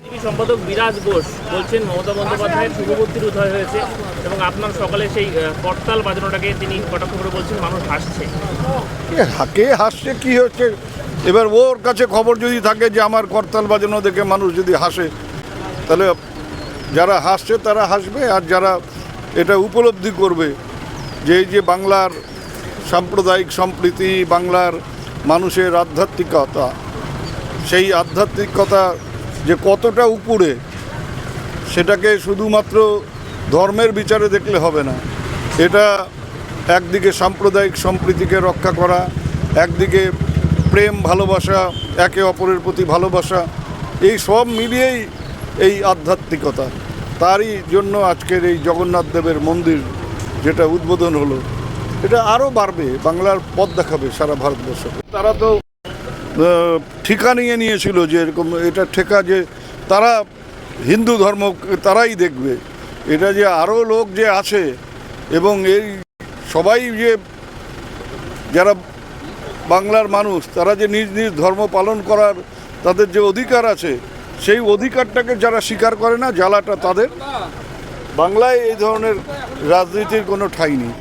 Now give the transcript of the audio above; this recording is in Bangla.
বিজেপি সম্পাদক বিরাজ ঘোষ বলছেন মমতা বন্দ্যোপাধ্যায়ের শুভবুদ্ধির উদয় হয়েছে এবং আপনার সকালে সেই করতাল বাজানোটাকে তিনি কটাক্ষ করে বলছেন মানুষ হাসছে। কে হাসছে কি হচ্ছে, এবার ওর কাছে খবর যদি থাকে যে আমার করতাল বাজানো দেখে মানুষ যদি হাসে, তাহলে যারা হাসছে তারা হাসবে, আর যারা এটা উপলব্ধি করবে যে এই যে বাংলার সাম্প্রদায়িক সম্প্রীতি, বাংলার মানুষের আধ্যাত্মিকতা, সেই আধ্যাত্মিকতা যে কতটা উপরে, সেটাকে শুধুমাত্র ধর্মের বিচারে দেখলে হবে না। এটা একদিকে সাম্প্রদায়িক সম্প্রীতিকে রক্ষা করা, একদিকে প্রেম ভালোবাসা, একে অপরের প্রতি ভালোবাসা, এই সব মিলিয়েই এই আধ্যাত্মিকতা। তারই জন্য আজকের এই জগন্নাথ দেবের মন্দির যেটা উদ্বোধন হলো, এটা আরও বাড়বে, বাংলার পথ দেখাবে সারা ভারতবর্ষে। তারা তো ঠিকা নিয়ে নিয়েছিল যে এরকম এটা ঠেকা, যে তারা হিন্দু ধর্ম তারাই দেখবে। এটা যে আরও লোক যে আছে এবং এই সবাই যে যারা বাংলার মানুষ, তারা যে নিজ নিজ ধর্ম পালন করার তাদের যে অধিকার আছে, সেই অধিকারটাকে যারা স্বীকার করে না, জ্বালাটা তাদের। বাংলায় এই ধরনের রাজনীতির কোনো ঠাঁই নেই।